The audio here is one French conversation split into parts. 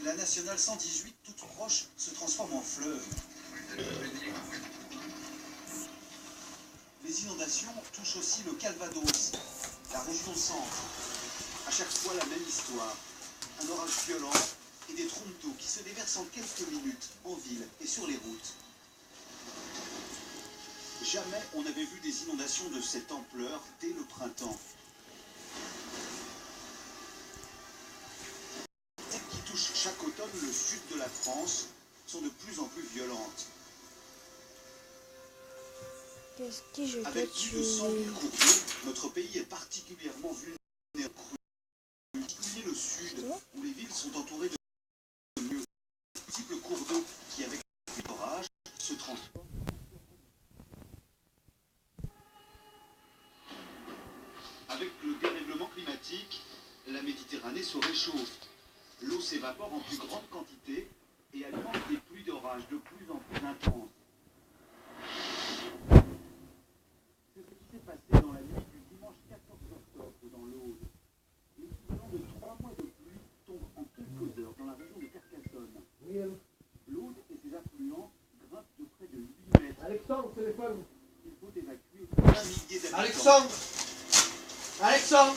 La nationale 118, toute proche, se transforme en fleuve. Les inondations touchent aussi le Calvados, la région centre. À chaque fois la même histoire. Un orage violent et des trompes d'eau qui se déversent en quelques minutes en ville et sur les routes. Jamais on n'avait vu des inondations de cette ampleur dès le printemps. Celles qui touchent chaque automne le sud de la France sont de plus en plus violentes. Qu'est-ce que je Avec peux plus de 100 000 tuer? cours d'eau, notre pays est particulièrement vulnérable. En particulier le sud, où les villes sont entourées de murs. Multiples cours d'eau qui, avec l'orage, se transforment. Avec le dérèglement climatique, la Méditerranée se réchauffe. L'eau s'évapore en plus grande quantité et alimente des pluies d'orage de plus en plus intenses. C'est ce qui s'est passé dans la nuit du dimanche 14 octobre dans l'Aude. L'équivalent de 3 mois de pluie tombe en quelques heures dans la région de Carcassonne. L'Aude et ses affluents grimpent de près de 8 mètres. Alexandre, téléphone. Il faut évacuer 1 millier d'habitants. Alexandre. Alexandre,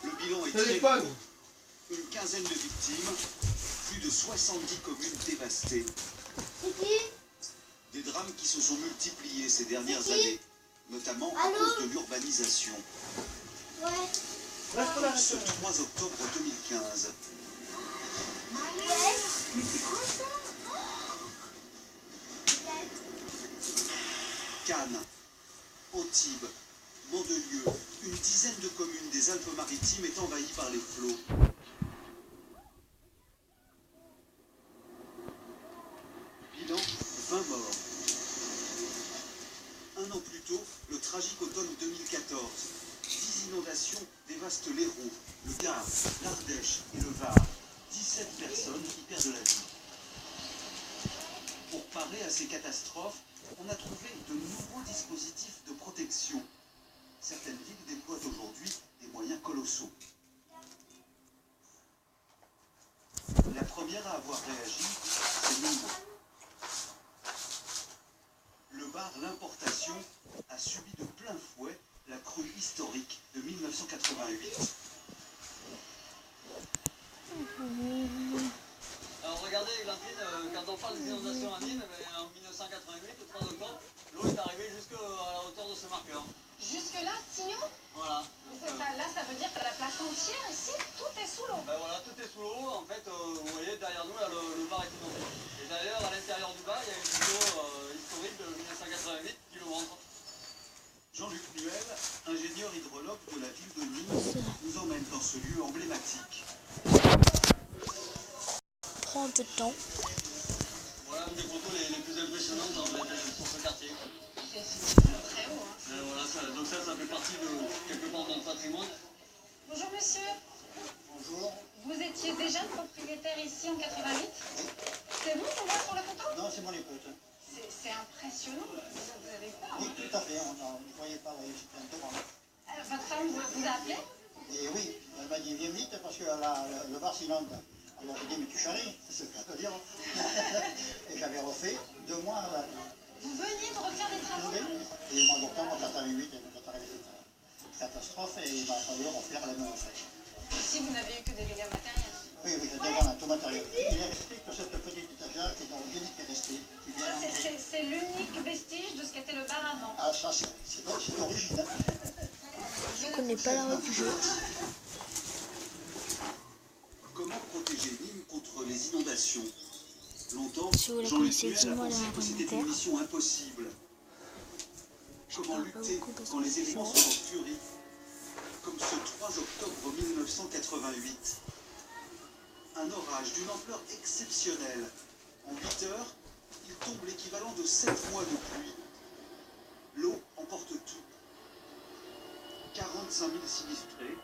Le bilan est téléphone. très lourd. Une quinzaine de victimes, plus de 70 communes dévastées. Des drames qui se sont multipliés ces dernières années, notamment à cause de l'urbanisation. Reste là. Ce 3 octobre 2015, Cannes, Antibes, Mandelieu, une dizaine de communes des Alpes-Maritimes est envahie par les flots. Bilan, 20 morts. Un an plus tôt, le tragique automne 2014. 10 inondations dévastent l'Hérault, le Gard, l'Ardèche et le Var. 17 personnes y perdent la vie. Pour parer à ces catastrophes, on a trouvé de nouveaux dispositifs de protection. Certaines villes déploient aujourd'hui des moyens colossaux. La première à avoir réagi, c'est Nîmes. Le bar L'Importation a subi de plein fouet la crue historique de 1988. Alors regardez, Glantine, quand on parle des inondations à Nîmes, en 1988, le 3 octobre, l'eau est arrivée jusqu'à la hauteur de ce marqueur. Jusque-là, Tignon? Voilà. Là, ça veut dire que la place entière, ici, tout est sous l'eau. Ben voilà, tout est sous l'eau. En fait, vous voyez, derrière nous, là, le bar est inondé. Et d'ailleurs, à l'intérieur du bar, il y a une photo historique de 1988 qui le montre. Jean-Luc Nuel, ingénieur hydrologue de la ville de Nîmes, nous emmène dans ce lieu emblématique. Prends de temps. Voilà une des photos les plus impressionnantes sur ce quartier. C'est très haut, hein. Voilà, donc ça fait partie de quelque part de notre patrimoine. Bonjour, monsieur. Bonjour. Vous étiez déjà propriétaire ici en 88? C'est vous qu'on voit sur la photo? Non, c'est mon épouse. C'est impressionnant. Vous avez peur? Oui, tout à fait. On ne voyait pas, c'était un torrent. Votre femme vous a appelé? Et oui, elle m'a dit viens vite parce que le bar s'inonde. Alors j'ai dit mais tu charries, c'est ce que je veux dire. Et j'avais refait 2 mois avant. Vous veniez de refaire des travaux? Et le mois d'octobre 88, quand arrivé cette catastrophe, et il m'a fallu refaire la même chose. Ici, vous n'avez eu que des dégâts matériels. Oui, c'est déjà tout matériel. Il est resté que cette petite étagère qui est organique qui est restée. C'est l'unique vestige de ce qu'était le bar avant. Ah, ça, c'est original. Je connais pas la réfugiée. Comment protéger Nîmes contre les inondations? Longtemps, Si vous la Jean-Luc connaissez, Nuel a dis-moi pensé dans que les c'était une commentaires. mission impossible. Comment parle pas lutter beaucoup parce quand que les c'est éléments fort. sont en furie? Comme ce 3 octobre 1988. Un orage d'une ampleur exceptionnelle. En 8 heures, il tombe l'équivalent de 7 mois de pluie. L'eau emporte tout. 45 000 sinistrés,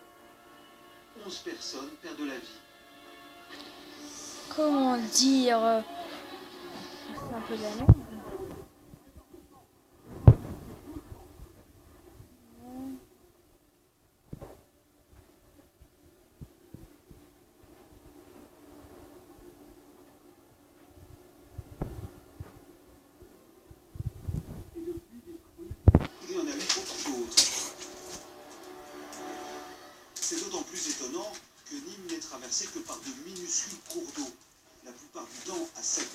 11 personnes perdent la vie. Comment dire? C'est un peu de la merde. C'est d'autant plus étonnant que Nîmes n'est traversée que par de minuscules cours d'eau, la plupart du temps à sec.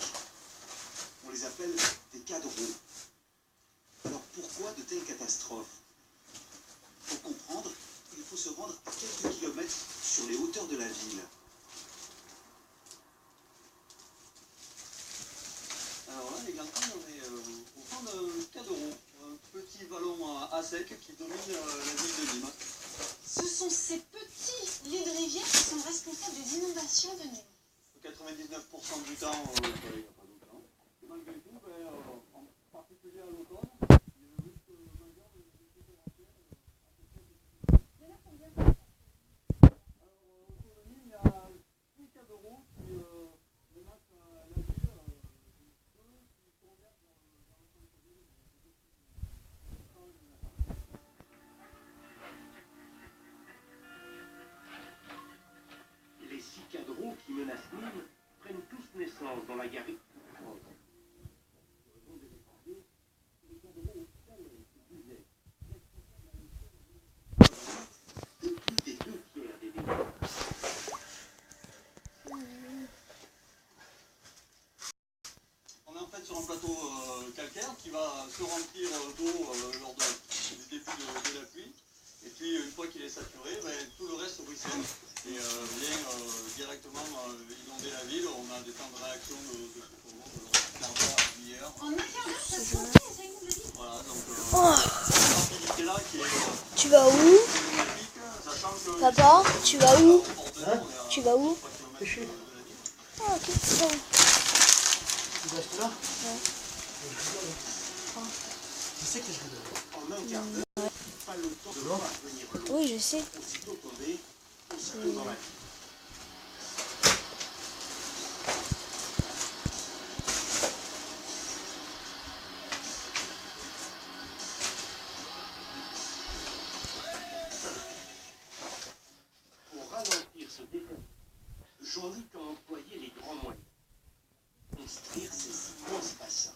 On les appelle des cadrons. Alors pourquoi de telles catastrophes? Pour comprendre, il faut se rendre à quelques kilomètres sur les hauteurs de la ville. Alors là, les grands on est au fond d'un cadron, un petit vallon à sec qui domine la ville de Nîmes. Ce sont ces petits lits de rivière qui sont responsables des inondations de Nîmes. 99% du temps, il n'y a pas d'eau dedans. Et malgré tout, en particulier à l'automne, il y a un risque majeur de séquestration à peu près. Il y en a combien? Alors, autour de Nîmes, il y a 6 cadrons qui menacent la ville, deux qui convergent vers le centre-ville. Les 6 cadrons qui menacent Nîmes prennent tous naissance dans la garrigue profonde. De plus des 2 tiers des dégâts. On est en fait sur un plateau calcaire qui va se remplir d'eau lors du début de la pluie. Et puis une fois qu'il est saturé, tout le reste ruisselle et vient directement inonder la ville. On a des temps de réaction de quart d'heure, demi-heure. En un quart d'heure, ça se remplit et ça inonde la ville. Voilà, donc Oh, cette activité-là qui est tu vas où? problématique, sachant que Papa, tu vas où? hein Tu vas où? 3 km de la ville. Ah, ok, c'est bon. Tu restes là? Ouais. Tu sais que je rigole. En un quart d'heure, pas le temps de parvenir l'eau. Oui, je sais. Aussitôt tombé, aussitôt dans la ville. Pour ralentir ce développement, Jean-Luc a employé les grands moyens. Construire ces immenses bassins.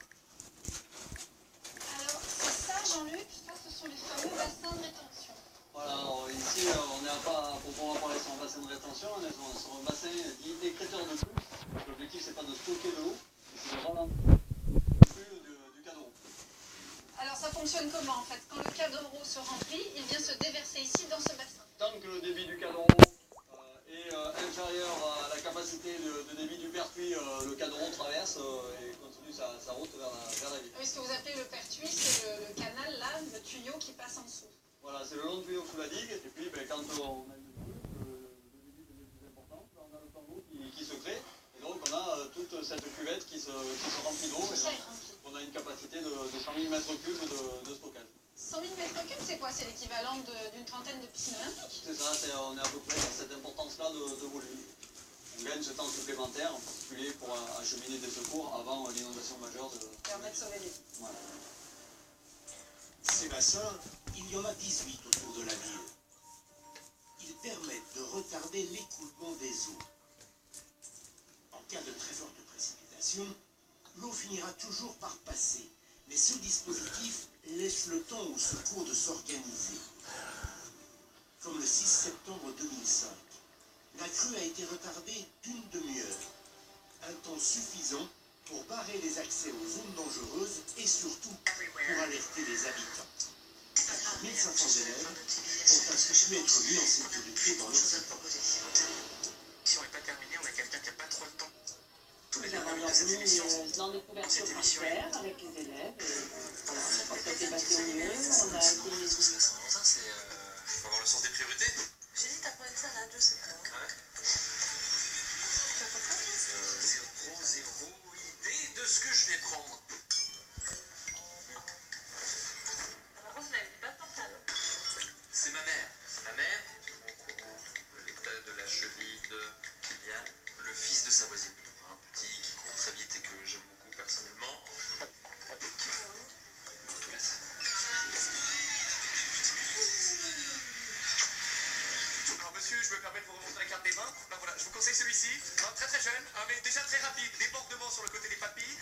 Alors, c'est ça, Jean-Luc, ça, ce sont les fameux bassins de rétention. Voilà, alors ici on n'est pas pour pouvoir parler sur un bassin de rétention, on est sur un bassin dit écrêteur de flux. L'objectif c'est pas de stocker de l'eau, c'est de ralentir le flux du cadron. Alors, ça fonctionne comment, en fait? Quand le cadre se remplit, il vient se déverser ici, dans ce bassin. Tant que le débit du cadron est inférieur à la capacité de débit du pertuis, le cadron traverse et continue sa route vers la ville. Oui, ce que vous appelez le pertuis, c'est le canal, là, le tuyau qui passe en dessous. Voilà, c'est le long tuyau sous la digue, et puis quand on a une flux, le débit devient plus important, on a le temps d'eau qui se crée, et donc on a toute cette cuvette qui se remplit d'eau, Tout et ça donc est rempli. on a une capacité de 100 000 m3 de stockage. 100 000 m3, c'est quoi? C'est l'équivalent d'une trentaine de piscines olympiques. C'est ça, on est à peu près dans cette importance-là de volume. On gagne ce temps supplémentaire, en particulier pour acheminer des secours avant l'inondation majeure de... Permet de sauver des vies. Voilà. Ces bassins, il y en a 18 autour de la ville. Ils permettent de retarder l'écoulement des eaux. En cas de très forte précipitation, l'eau finira toujours par passer, mais ce dispositif laisse le temps aux secours de s'organiser. Comme le 6 septembre 2005, la crue a été retardée d'une demi-heure, un temps suffisant pour barrer les accès aux zones dangereuses et surtout pour alerter les habitants. 1500 élèves ont ainsi pu être mis en sécurité dans leurs écoles. Si on n'est pas terminé, on a quelqu'un qui n'a pas trop le temps. Tous les Nous avons dormi dans des couvertures par terre avec les élèves. Et voilà, ça s'est passé au mieux. On a été... Il faut avoir le sens des priorités. J'hésite à poser ça à la radio, c'est quoi? Zéro idée de ce que je vais prendre. C'est ma mère. Ma mère, au courant de l'état de la cheville de Kylian, le fils de sa voisine. Un petit qui court très vite et que j'aime beaucoup personnellement. Alors monsieur, je me permets de vous remontrer la carte des vins. Ben voilà, je vous conseille celui-ci, très très jeune, mais déjà très rapide, débordement sur le côté des papilles,